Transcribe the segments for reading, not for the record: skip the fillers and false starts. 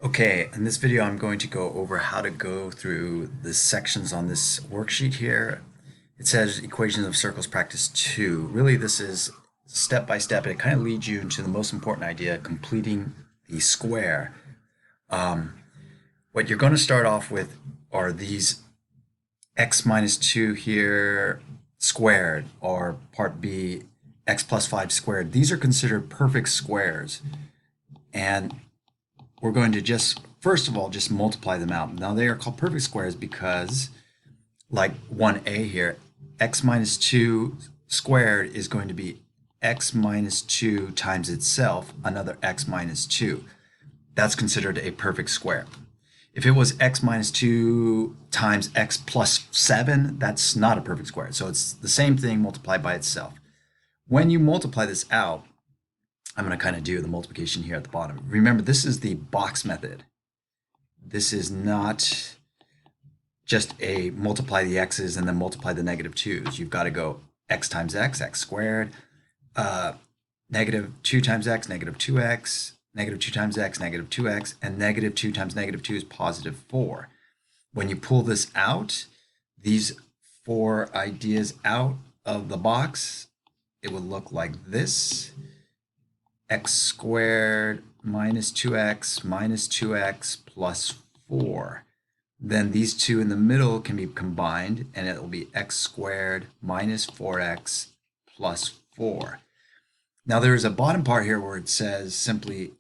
Okay, in this video I'm going to go over how to go through the sections on this worksheet here. It says Equations of Circles Practice 2. Really this is step by step. It kind of leads you into the most important idea, completing the square. What you're going to start off with are these x minus 2 here squared, or part B, x plus 5 squared. These are considered perfect squares. And we're going to just, first of all, just multiply them out. Now they are called perfect squares because, like 1a here, x minus 2 squared is going to be x minus 2 times itself, another x minus 2. That's considered a perfect square. If it was x minus 2 times x plus 7, that's not a perfect square. So it's the same thing multiplied by itself. When you multiply this out, I'm going to kind of do the multiplication here at the bottom. Remember, this is the box method. This is not just a multiply the x's and then multiply the negative 2's. You've got to go x times x squared, negative 2 times x, negative 2x, negative 2 times x, negative 2x, and negative 2 times negative 2 is positive 4. When you pull this out, these four ideas out of the box, it would look like this. X squared minus 2x plus 4. Then these two in the middle can be combined, and it will be x squared minus 4x plus 4. Now there's a bottom part here where it says simply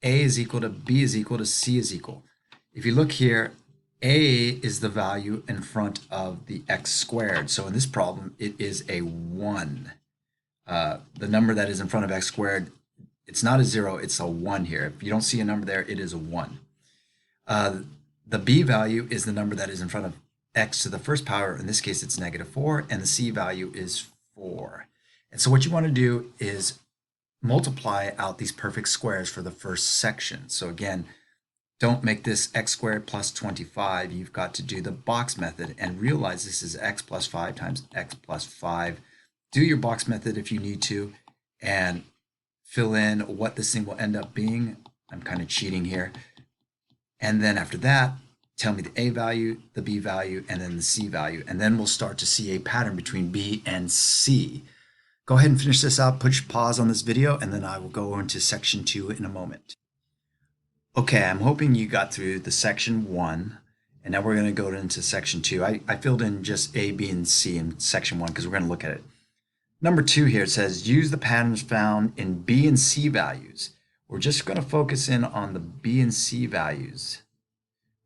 a is equal to b is equal to c is equal. If you look here, a is the value in front of the x squared. So in this problem, it is a 1. The number that is in front of x squared, it's not a 0, it's a 1 here. If you don't see a number there, it is a 1. The b value is the number that is in front of x to the first power. In this case, it's negative 4, and the c value is 4. And so what you want to do is multiply out these perfect squares for the first section. So again, don't make this x squared plus 25. You've got to do the box method and realize this is x plus 5 times x plus 5. Do your box method if you need to, and fill in what this thing will end up being. I'm kind of cheating here. And then after that, tell me the a value, the b value, and then the c value. And then we'll start to see a pattern between b and c. Go ahead and finish this out, push pause on this video, and then I will go into section 2 in a moment. Okay, I'm hoping you got through the section 1, and now we're going to go into section 2. I filled in just a, b, and c in section 1 because we're going to look at it. Number 2 here, it says use the patterns found in b and c values. We're just going to focus in on the b and c values,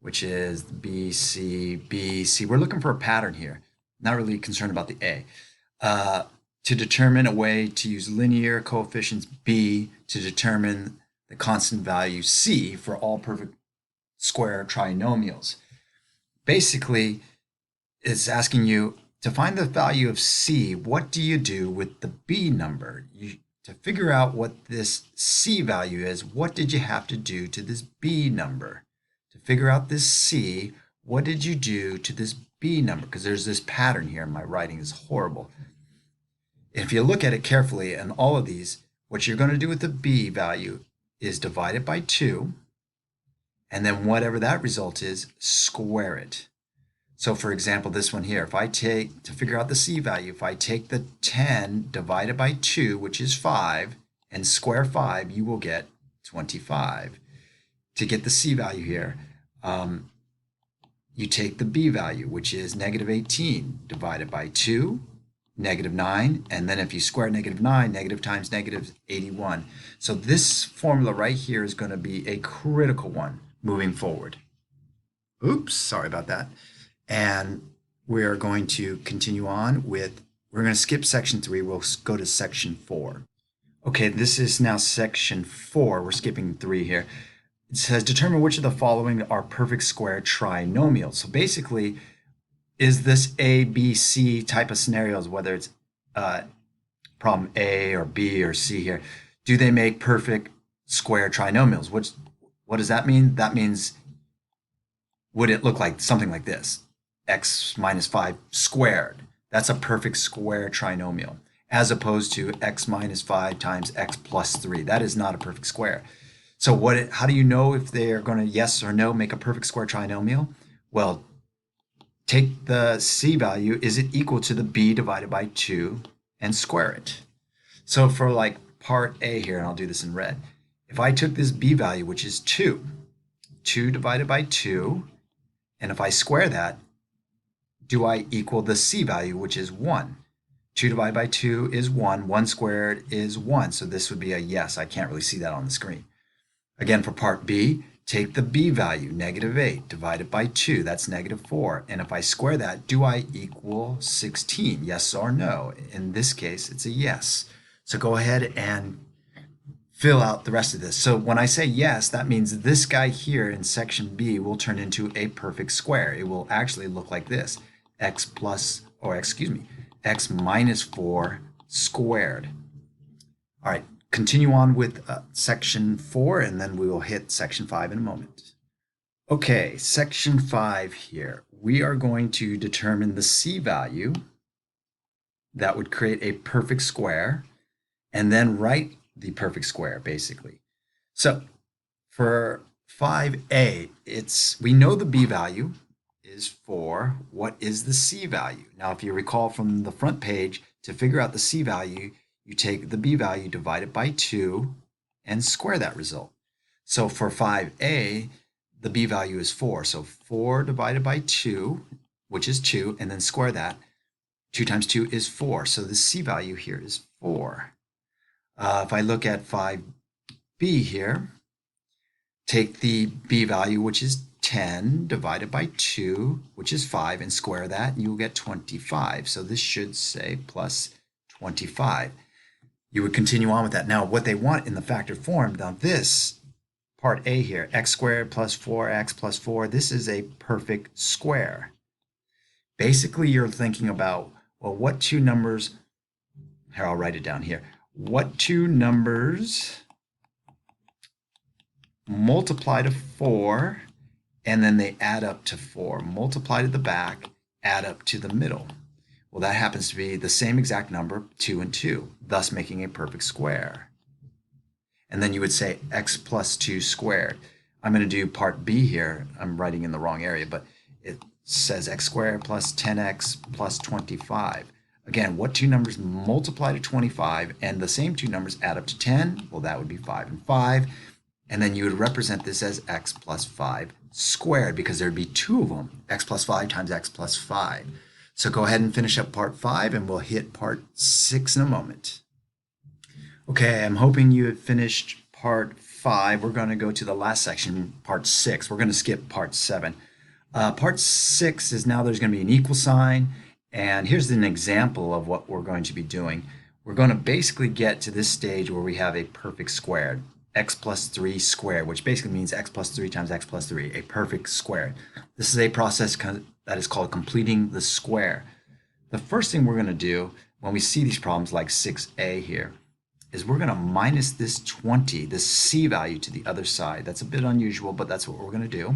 which is b, c, b, c. We're looking for a pattern here, not really concerned about the a. To determine a way to use linear coefficients b to determine the constant value c for all perfect square trinomials. Basically, it's asking you, to find the value of c, what do you do with the b number? To figure out what this c value is, what did you have to do to this b number? To figure out this c, what did you do to this b number? Because there's this pattern here. My writing is horrible. If you look at it carefully, and all of these, what you're going to do with the b value is divide it by 2, and then whatever that result is, square it. So for example, this one here, if I take, to figure out the c value, if I take the 10 divided by 2, which is 5, and square 5, you will get 25. To get the c value here, you take the b value, which is negative 18, divided by 2, negative 9, and then if you square negative 9, negative times negative 81. So this formula right here is going to be a critical one moving forward. Oops, sorry about that. And we're going to continue on with, we're going to skip section 3, we'll go to section 4. Okay, this is now section 4, we're skipping 3 here. It says determine which of the following are perfect square trinomials. So basically, is this A, B, C type of scenarios, whether it's problem A or B or C here, do they make perfect square trinomials? What does that mean? That means, would it look like something like this? X minus 5 squared. That's a perfect square trinomial, as opposed to x minus 5 times x plus 3. That is not a perfect square. So how do you know if they are going to yes or no make a perfect square trinomial? Well, take the c value, is it equal to the b divided by 2, and square it. So for like part A here, and I'll do this in red, if I took this b value, which is 2 divided by 2, and if I square that, do I equal the c value, which is 1? 2 divided by 2 is 1. 1 squared is 1. So this would be a yes. I can't really see that on the screen. Again, for part B, take the b value, -8, divided by 2. That's -4. And if I square that, do I equal 16? Yes or no? In this case, it's a yes. So go ahead and fill out the rest of this. So when I say yes, that means this guy here in section B will turn into a perfect square. It will actually look like this: x minus 4 squared. All right, continue on with section 4, and then we will hit section 5 in a moment. Okay, section 5 here. We are going to determine the c value that would create a perfect square, and then write the perfect square, basically. So for 5a, we know the b value is 4. What is the c value? Now, if you recall from the front page, to figure out the c value, you take the b value divided by 2 and square that result. So for 5a, the b value is 4. So 4 divided by 2, which is 2, and then square that. 2 times 2 is 4. So the c value here is 4. If I look at 5b here, take the b value, which is 10, divided by 2, which is 5, and square that, and you'll get 25. So this should say plus 25. You would continue on with that. Now, what they want in the factored form, now this part A here, x squared plus 4x plus 4, this is a perfect square. Basically, you're thinking about, well, what two numbers, here, I'll write it down here. What two numbers multiply to 4, and then they add up to 4? Multiply to the back, add up to the middle. Well, that happens to be the same exact number, 2 and 2, thus making a perfect square. And then you would say x plus 2 squared. I'm going to do part B here. I'm writing in the wrong area, but it says x squared plus 10x plus 25. Again, what two numbers multiply to 25 and the same two numbers add up to 10? Well, that would be 5 and 5. And then you would represent this as x plus 5 squared, because there'd be two of them, x plus 5 times x plus 5. So go ahead and finish up part 5, and we'll hit part 6 in a moment. Okay, I'm hoping you have finished part 5. We're going to go to the last section, part 6. We're going to skip part 7. Part 6 is now there's going to be an equal sign, and here's an example of what we're going to be doing. We're going to basically get to this stage where we have a perfect squared, x plus 3 squared, which basically means x plus 3 times x plus 3, a perfect square. This is a process that is called completing the square. The first thing we're going to do when we see these problems like 6a here is we're going to minus this 20, this c value, to the other side. That's a bit unusual, but that's what we're going to do.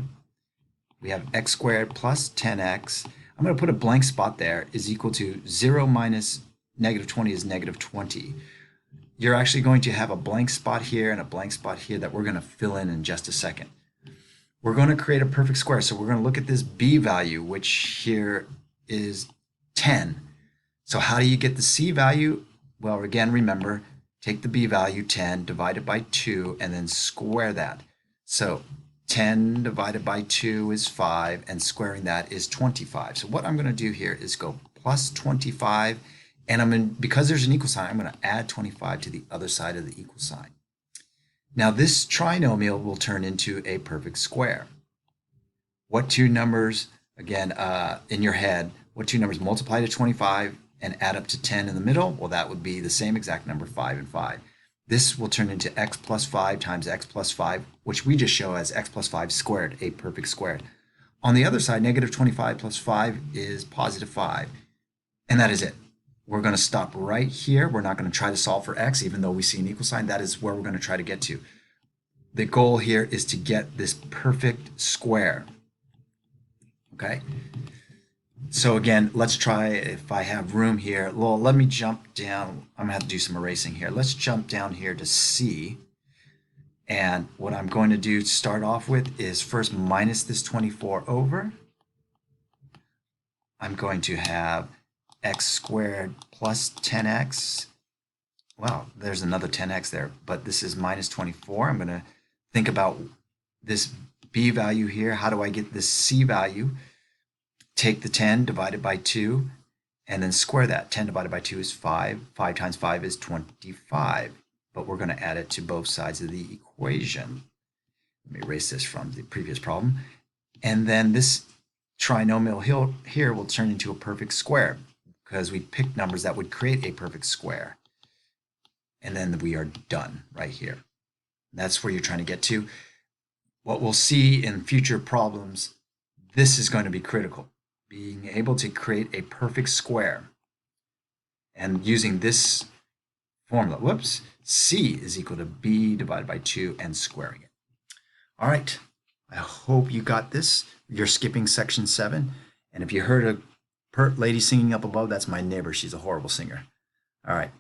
We have x squared plus 10x. I'm going to put a blank spot there, is equal to 0 minus negative 20 is negative 20. You're actually going to have a blank spot here and a blank spot here that we're going to fill in just a second. We're going to create a perfect square, so we're going to look at this b value, which here is 10. So how do you get the c value? Well, again, remember, take the b value, 10, divide it by 2, and then square that. So 10 divided by 2 is 5, and squaring that is 25. So what I'm going to do here is go plus 25, and because there's an equal sign, I'm going to add 25 to the other side of the equal sign. Now this trinomial will turn into a perfect square. What two numbers, again, in your head, what two numbers multiply to 25 and add up to 10 in the middle? Well, that would be the same exact number, 5 and 5. This will turn into x plus 5 times x plus 5, which we just show as x plus 5 squared, a perfect square. On the other side, negative 25 plus 5 is positive 5. And that is it. We're going to stop right here. We're not going to try to solve for x, even though we see an equal sign. That is where we're going to try to get to. The goal here is to get this perfect square. Okay? So again, let's try, if I have room here. Well, let me jump down. I'm going to have to do some erasing here. Let's jump down here to C. And what I'm going to do to start off with is first minus this 24 over. I'm going to have x squared plus 10x. Well, there's another 10x there, but this is minus 24. I'm going to think about this b value here. How do I get this c value? Take the 10 divided by 2 and then square that. 10 divided by 2 is 5. 5 times 5 is 25. But we're going to add it to both sides of the equation. Let me erase this from the previous problem. And then this trinomial here will turn into a perfect square because we picked numbers that would create a perfect square. And then we are done right here. That's where you're trying to get to. What we'll see in future problems, this is going to be critical. Being able to create a perfect square. And using this formula, whoops, c is equal to b divided by 2 and squaring it. All right, I hope you got this. You're skipping section 7. And if you heard a pert lady singing up above, that's my neighbor. She's a horrible singer. All right.